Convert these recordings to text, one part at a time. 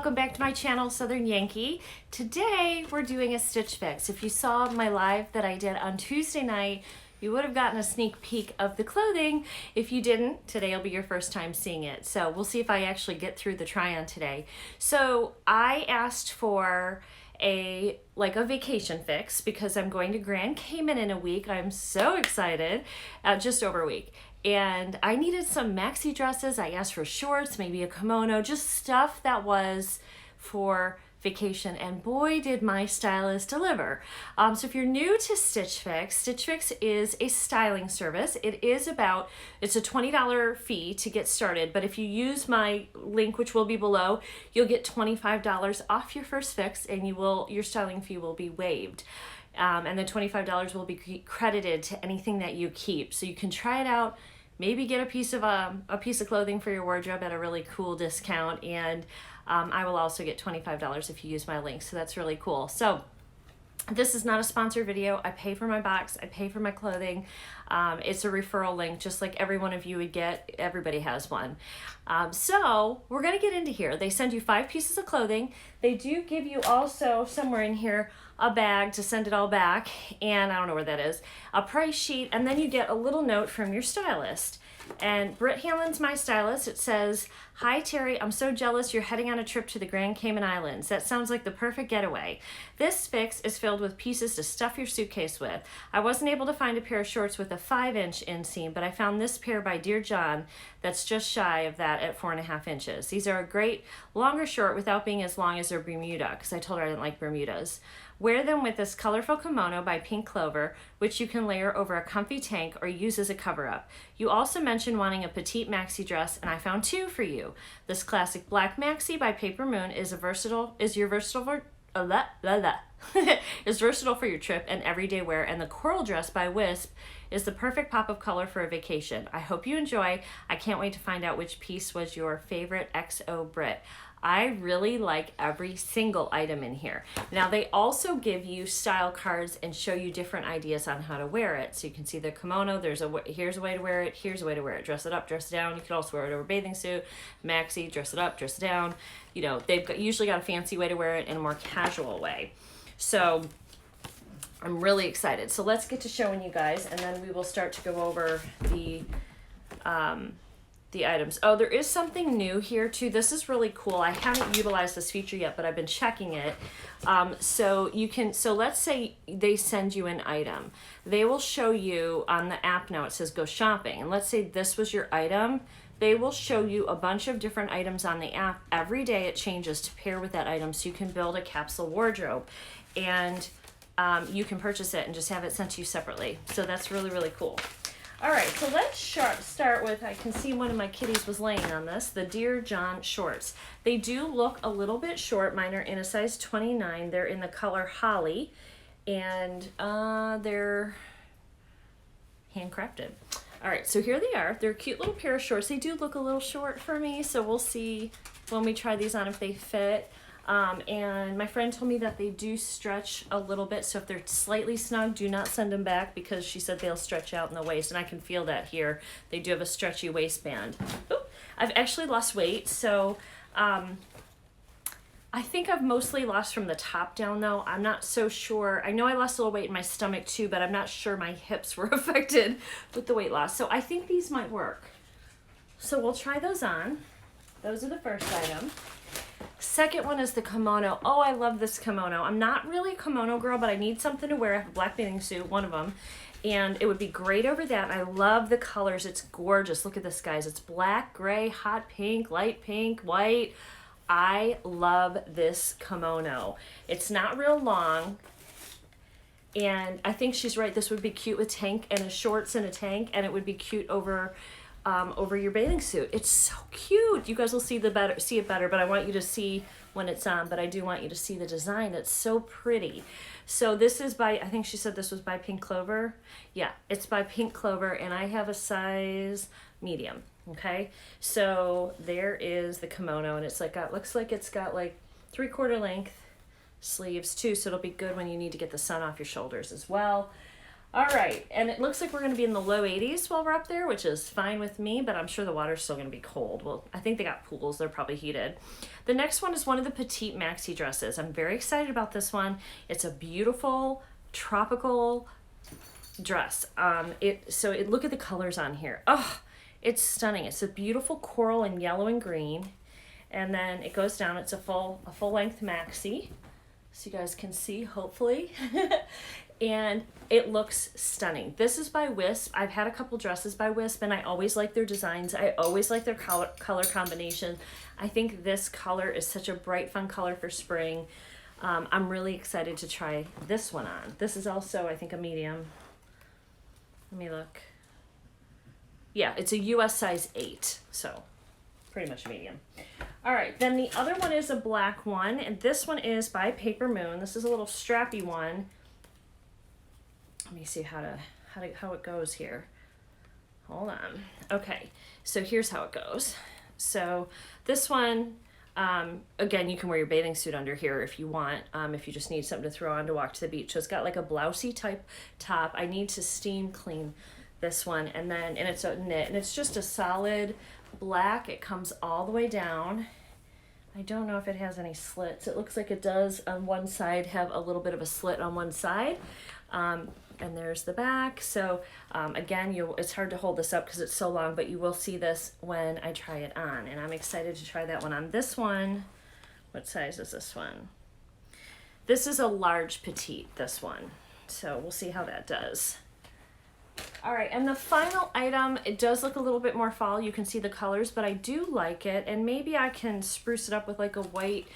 welcome back to my channel, Southern Yankee. Today we're doing a stitch fix. If you saw my live that I did on Tuesday night, you would have gotten a sneak peek of the clothing. If you didn't, today will be your first time seeing it. So we'll see if I actually get through the try-on today. So I asked for a vacation fix because I'm going to Grand Cayman in a week. I'm so excited, just over a week. And I needed some maxi dresses. I asked for shorts, maybe a kimono, just stuff that was for vacation, and boy did my stylist deliver. So if you're new to Stitch Fix, Stitch Fix is a styling service. It's a $20 fee to get started, but if you use my link, which will be below, you'll get $25 off your first fix, and your styling fee will be waived. And the $25 will be credited to anything that you keep. So you can try it out, maybe get a piece of clothing for your wardrobe at a really cool discount, and I will also get $25 if you use my link. So that's really cool. So this is not a sponsored video. I pay for my box. I pay for my clothing. It's a referral link, just like every one of you would get. Everybody has one. So we're going to get into here. They send you 5 pieces of clothing. They do give you also somewhere in here a bag to send it all back. And I don't know where that is. A price sheet. And then you get a little note from your stylist. And Britt Hanlon's my stylist. It says, "Hi Terry, I'm so jealous you're heading on a trip to the Grand Cayman Islands. That sounds like the perfect getaway. This fix is filled with pieces to stuff your suitcase with. I wasn't able to find a pair of shorts with a 5-inch inseam, but I found this pair by Dear John that's just shy of that at 4.5 inches. These are a great longer short without being as long as their Bermuda," because I told her I didn't like Bermudas. "Wear them with this colorful kimono by Pink Clover, which you can layer over a comfy tank or use as a cover-up. You also mentioned wanting a petite maxi dress, and I found 2 for you. This classic black maxi by Paper Moon is versatile for your trip and everyday wear, and the coral dress by Wisp is the perfect pop of color for a vacation. I hope you enjoy. I can't wait to find out which piece was your favorite. XO Brit." I really like every single item in here. Now they also give you style cards and show you different ideas on how to wear it. So you can see the kimono, here's a way to wear it, here's a way to wear it. Dress it up, dress it down. You can also wear it over a bathing suit. Maxi, dress it up, dress it down. You know, they've usually got a fancy way to wear it and a more casual way. So I'm really excited. So let's get to showing you guys, and then we will start to go over the items. Oh, there is something new here too. This is really cool. I haven't utilized this feature yet, but I've been checking it. So let's say they send you an item. They will show you on the app now, it says go shopping. And let's say this was your item. They will show you a bunch of different items on the app. Every day it changes to pair with that item, so you can build a capsule wardrobe. And you can purchase it and just have it sent to you separately. So that's really, really cool. All right, so let's start with, I can see one of my kitties was laying on this, the Dear John shorts. They do look a little bit short. Mine are in a size 29. They're in the color Holly, and they're handcrafted. All right, so here they are. They're a cute little pair of shorts. They do look a little short for me, so we'll see when we try these on if they fit. And my friend told me that they do stretch a little bit, so if they're slightly snug, do not send them back, because she said they'll stretch out in the waist, and I can feel that here. They do have a stretchy waistband. Ooh, I've actually lost weight, so I think I've mostly lost from the top down though. I'm not so sure. I know I lost a little weight in my stomach too, but I'm not sure my hips were affected with the weight loss. So I think these might work. So we'll try those on. Those are the first item. Second one is the kimono. Oh, I love this kimono. I'm not really a kimono girl, but I need something to wear. I have a black bathing suit, one of them, and it would be great over that. I love the colors. It's gorgeous. Look at this, guys. It's black, gray, hot pink, light pink, white. I love this kimono. It's not real long, and I think she's right. This would be cute with tank and shorts and a tank, and it would be cute over your bathing suit. It's so cute. You guys will see it better, but I want you to see when it's on, but I do want you to see the design. It's so pretty. So this is by, I think she said this was by Pink Clover. Yeah, it's by Pink Clover, and I have a size medium. Okay, so there is the kimono, and it's like looks like it's got like 3/4 length sleeves too, so it'll be good when you need to get the sun off your shoulders as well. All right, and it looks like we're gonna be in the low 80s while we're up there, which is fine with me, but I'm sure the water's still gonna be cold. Well, I think they got pools, they're probably heated. The next one is one of the petite maxi dresses. I'm very excited about this one. It's a beautiful tropical dress. Look at the colors on here. Oh, it's stunning. It's a beautiful coral and yellow and green. And then it goes down, it's a full length maxi. So you guys can see, hopefully. And it looks stunning. This is by Wisp. I've had a couple dresses by Wisp and I always like their designs. I always like their color combination. I think this color is such a bright, fun color for spring. I'm really excited to try this one on. This is also, I think, a medium. Let me look. Yeah, it's a US size 8, so pretty much medium. All right, then the other one is a black one, and this one is by Paper Moon. This is a little strappy one. Let me see how it goes here. Hold on. Okay, so here's how it goes. So this one, again, you can wear your bathing suit under here if you want, if you just need something to throw on to walk to the beach. So it's got like a blousey type top. I need to steam clean this one, and it's a knit, and it's just a solid black. It comes all the way down. I don't know if it has any slits. It looks like it does on one side have a little bit of a slit on one side. And there's the back. So again, it's hard to hold this up because it's so long, but you will see this when I try it on. And I'm excited to try that one on. This one, what size is this one? This is a large petite, this one. So we'll see how that does. All right, and the final item, it does look a little bit more fall. You can see the colors, but I do like it. And maybe I can spruce it up with like a white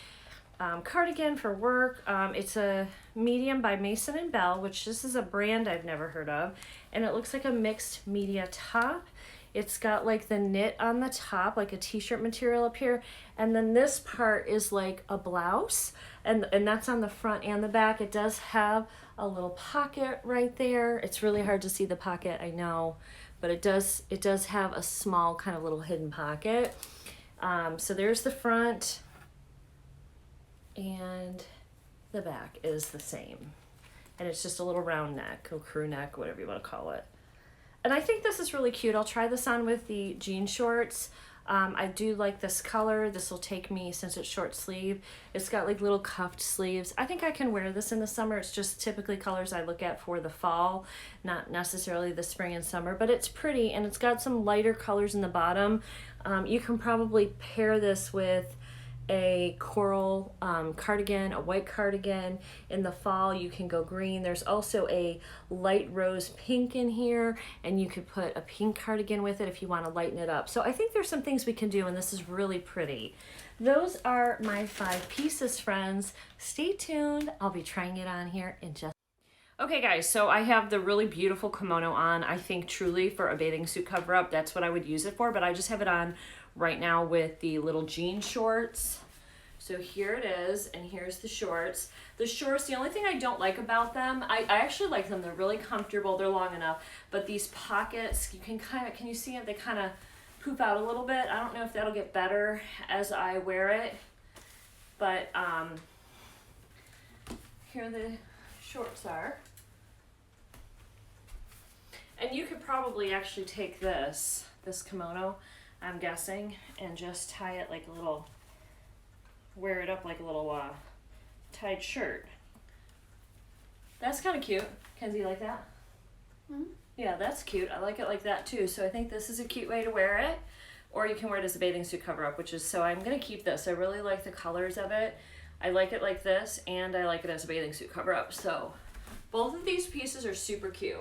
cardigan for work. It's a medium by Mason & Bell, which this is a brand I've never heard of. And it looks like a mixed media top. It's got like the knit on the top, like a t-shirt material up here. And then this part is like a blouse. And that's on the front and the back. It does have a little pocket right there. It's really hard to see the pocket, I know. But it does have a small kind of little hidden pocket. So there's the front. And the back is the same. And it's just a little round neck, or crew neck, whatever you want to call it. And I think this is really cute. I'll try this on with the jean shorts. I do like this color. This will take me, since it's short sleeve. It's got like little cuffed sleeves. I think I can wear this in the summer. It's just typically colors I look at for the fall, not necessarily the spring and summer, but it's pretty, and it's got some lighter colors in the bottom. You can probably pair this with a coral cardigan, a white cardigan. In the fall you can go green. There's also a light rose pink in here, and you could put a pink cardigan with it if you want to lighten it up. So I think there's some things we can do, and this is really pretty. Those are my 5 pieces, friends. Stay tuned. I'll be trying it on here in just... Okay guys, so I have the really beautiful kimono on. I think truly for a bathing suit cover up, that's what I would use it for, but I just have it on right now with the little jean shorts. So here it is, and here's the shorts. The shorts, the only thing I don't like about them, I actually like them. They're really comfortable. They're long enough, but these pockets, you can you see it? They kind of poop out a little bit. I don't know if that'll get better as I wear it, but here the shorts are. And you could probably actually take this kimono, I'm guessing, and just tie it like a little, wear it up like a little tied shirt. That's kind of cute. Kenzie, you like that? Mm-hmm. Yeah, that's cute. I like it like that too. So I think this is a cute way to wear it. Or you can wear it as a bathing suit cover up, which is, so I'm going to keep this. I really like the colors of it. I like it like this, and I like it as a bathing suit cover up. So both of these pieces are super cute.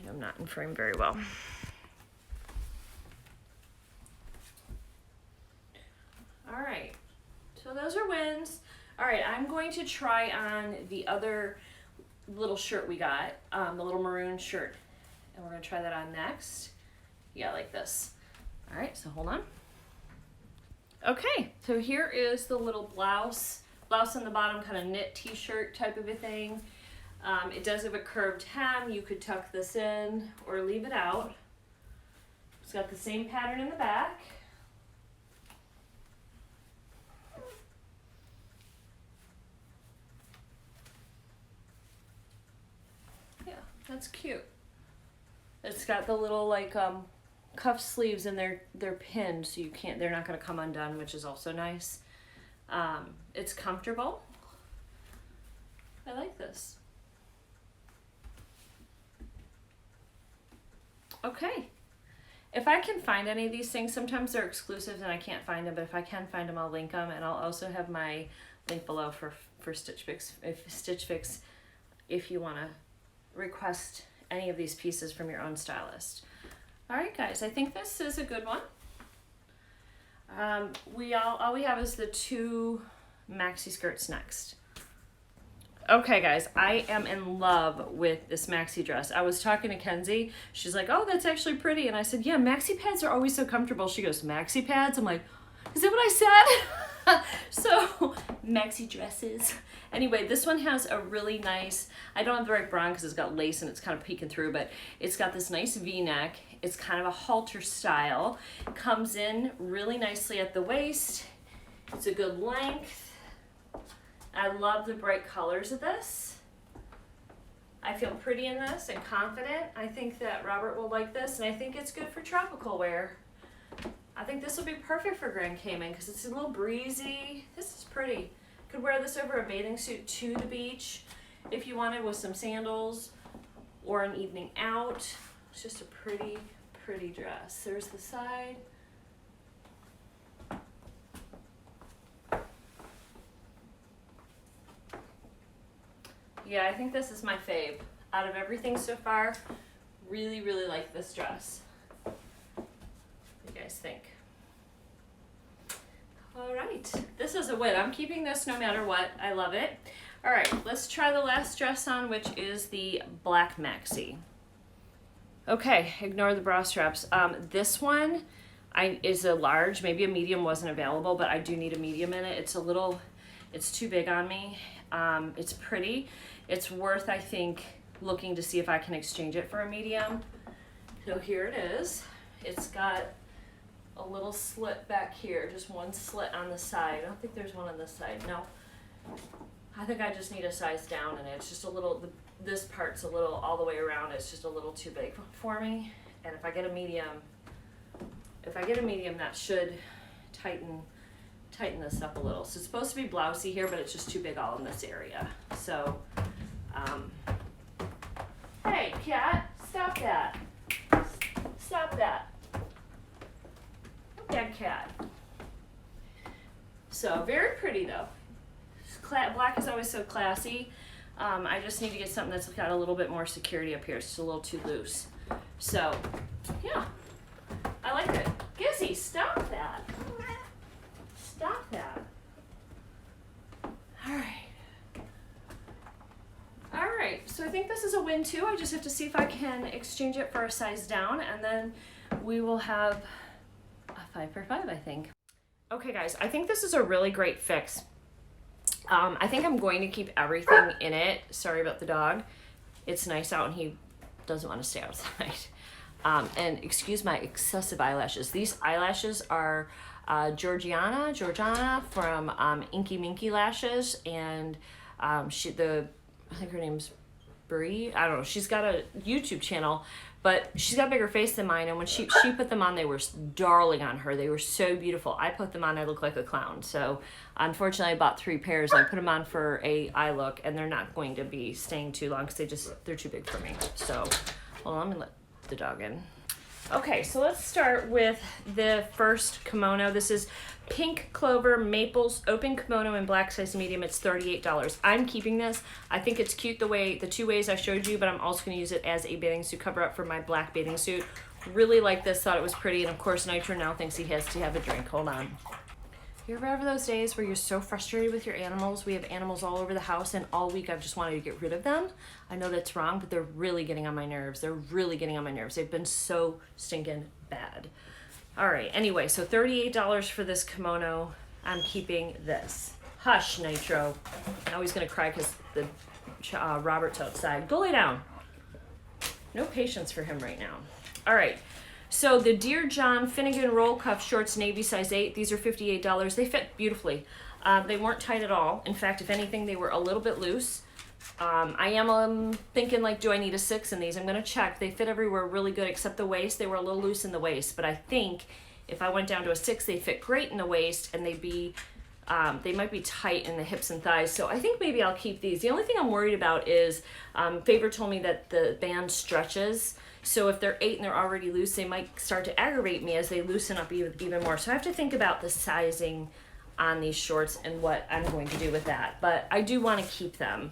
I'm not in frame very well. All right, so those are wins. All right, I'm going to try on the other little shirt we got, the little maroon shirt, and we're gonna try that on next. Yeah, like this. All right, so hold on. Okay, so here is the little blouse on the bottom, kind of knit t-shirt type of a thing. It does have a curved hem. You could tuck this in or leave it out. It's got the same pattern in the back. That's cute. It's got the little like cuff sleeves, and they're pinned so they're not going to come undone, which is also nice. It's comfortable. I like this. Okay. If I can find any of these things, sometimes they're exclusives and I can't find them, but if I can find them, I'll link them, and I'll also have my link below for Stitch Fix. Stitch Fix, if you want to request any of these pieces from your own stylist. All right, guys, I think this is a good one. All we have is the 2 maxi skirts next. Okay, guys, I am in love with this maxi dress. I was talking to Kenzie. She's like, oh, that's actually pretty. And I said, yeah, maxi pads are always so comfortable. She goes, maxi pads? I'm like, is that what I said? So, maxi dresses. Anyway, this one has a really nice, I don't have the right bra because it's got lace and it's kind of peeking through, but it's got this nice V-neck. It's kind of a halter style. It comes in really nicely at the waist. It's a good length. I love the bright colors of this. I feel pretty in this and confident. I think that Robert will like this, and I think it's good for tropical wear. I think this will be perfect for Grand Cayman because it's a little breezy. This is pretty. Could wear this over a bathing suit to the beach if you wanted, with some sandals or an evening out. It's just a pretty, pretty dress. There's the side. Yeah, I think this is my fave. Out of everything so far, really, really like this dress. What do you guys think? All right, this is a win. I'm keeping this no matter what. I love it. All right, let's try the last dress on, which is the black maxi. Okay, ignore the bra straps. This one is a large. Maybe a medium wasn't available, but I do need a medium in it. It's too big on me. It's pretty. It's worth, I think, looking to see if I can exchange it for a medium. So here it is. It's got a little slit back here, just one slit on the side. I don't think there's one on this side. No. I think I just need a size down in it. It's just a little, this part's a little, all the way around, it's just a little too big for me. And if I get a medium, that should tighten this up a little. So it's supposed to be blousey here, but it's just too big all in this area. So, hey, cat, stop that. Stop that. Bad cat. So, very pretty though. Black is always so classy. I just need to get something that's got a little bit more security up here. It's just a little too loose. So, yeah, I like it. Gizzy, stop that. Stop that. All right. All right, so I think this is a win too. I just have to see if I can exchange it for a size down, and then we will have a 5 for 5, I think. Okay guys, I think this is a really great fix. I think I'm going to keep everything in it. Sorry about the dog. It's nice out and he doesn't want to stay outside. And excuse my excessive eyelashes. These eyelashes are Georgiana from Inky Minky Lashes, and I think her name's Brie. I don't know. She's got a YouTube channel, but she's got a bigger face than mine, and when she put them on, they were darling on her. They were so beautiful. I put them on, I look like a clown. So unfortunately, I bought 3 pairs. I put them on for a eye look, and they're not going to be staying too long because they're too big for me. So hold on, let me let the dog in. Okay, so let's start with the first kimono. This is Pink Clover Maples Open Kimono in black size medium. It's $38. I'm keeping this. I think it's cute the 2 ways I showed you, but I'm also going to use it as a bathing suit cover up for my black bathing suit. Really like this, thought it was pretty, and of course Nitro now thinks he has to have a drink. Hold on. You ever have those days where you're so frustrated with your animals? We have animals all over the house, and all week I've just wanted to get rid of them. I know that's wrong, but they're really getting on my nerves. They're really getting on my nerves. They've been so stinking bad. All right, anyway, so $38 for this kimono. I'm keeping this. Hush, Nitro. Now he's gonna cry because the Robert's outside. Go lay down. No patience for him right now. All right. So the Dear John Finnegan roll cuff shorts, navy size 8. These are $58. They fit beautifully. They weren't tight at all. In fact, if anything, they were a little bit loose. I am thinking like, do I need a 6 in these? I'm gonna check. They fit everywhere really good except the waist. They were a little loose in the waist, but I think if I went down to a 6, they fit great in the waist, and they might be tight in the hips and thighs. So I think maybe I'll keep these. The only thing I'm worried about is, Favor told me that the band stretches. So if they're 8 and they're already loose, they might start to aggravate me as they loosen up even more. So I have to think about the sizing on these shorts and what I'm going to do with that. But I do want to keep them.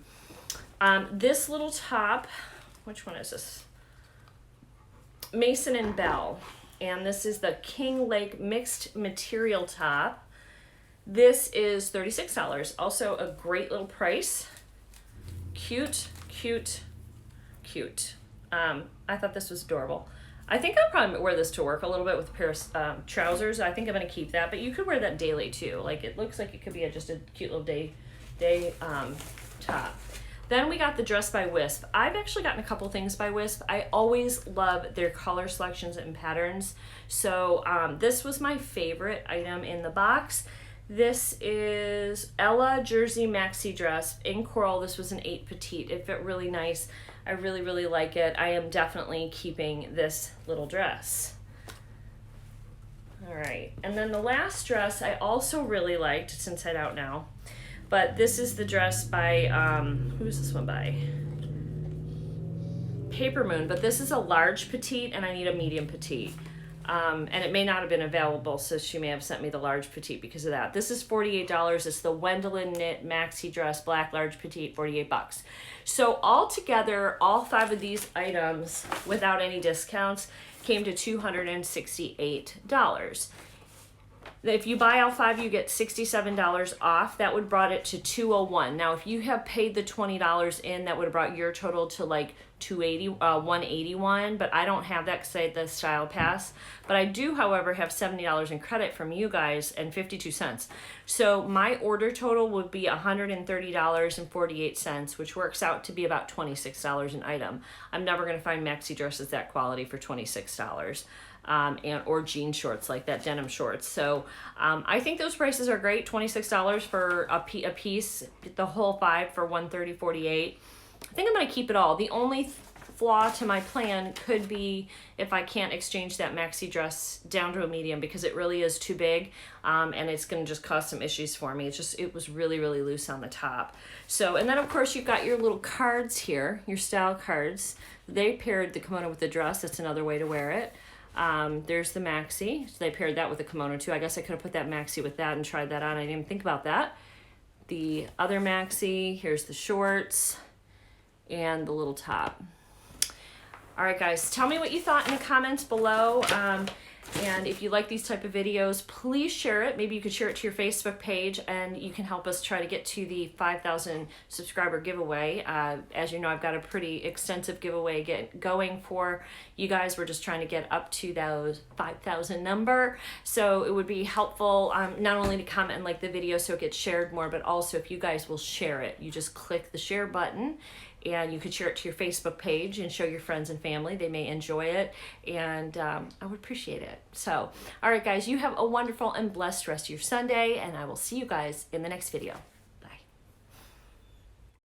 This little top, which one is this? Mason and Bell. And this is the King Lake mixed material top. This is $36. Also a great little price. Cute, cute, cute. I thought this was adorable. I think I'll probably wear this to work a little bit with a pair of trousers. I think I'm going to keep that, but you could wear that daily too. Like, it looks like it could be just a cute little day top. Then we got the dress by Wisp. I've actually gotten a couple things by Wisp. I always love their color selections and patterns. So this was my favorite item in the box. This is Ella Jersey Maxi Dress in coral. This was an 8 petite. It fit really nice. I really, really like it. I am definitely keeping this little dress. All right, and then the last dress I also really liked. It's inside out now. But this is the dress by, who's this one by? Paper Moon, but this is a large petite and I need a medium petite. And it may not have been available, so she may have sent me the large petite because of that. This is $48. It's the Wendelin Knit Maxi Dress, black large petite, $48. So all together, all 5 of these items, without any discounts, came to $268. If you buy all 5, you get $67 off. That would brought it to $201. Now, if you have paid the $20 in, that would have brought your total to like $181. But I don't have that because I had the Style Pass. But I do, however, have $70 in credit from you guys and 52 cents. So my order total would be $130.48, which works out to be about $26 an item. I'm never going to find maxi dresses that quality for $26. Or jean shorts like that, denim shorts. So I think those prices are great. $26 for a piece, the whole 5 for $130.48. I think I'm going to keep it all. The only flaw to my plan could be if I can't exchange that maxi dress down to a medium because it really is too big, and it's going to just cause some issues for me. It was really, really loose on the top. So, and then of course you've got your little cards here, your style cards. They paired the kimono with the dress. That's another way to wear it. There's the maxi. So they paired that with the kimono too. I guess I could have put that maxi with that and tried that on. I didn't even think about that. The other maxi, here's the shorts and the little top. All right, guys, tell me what you thought in the comments below. And if you like these type of videos, please share it. Maybe you could share it to your Facebook page, and you can help us try to get to the 5,000 subscriber giveaway. As you know, I've got a pretty extensive giveaway going for you guys. We're just trying to get up to those 5,000 number. So it would be helpful not only to comment and like the video so it gets shared more, but also if you guys will share it. You just click the share button, and you could share it to your Facebook page and show your friends and family. They may enjoy it, and I would appreciate it. So, all right, guys, you have a wonderful and blessed rest of your Sunday, and I will see you guys in the next video.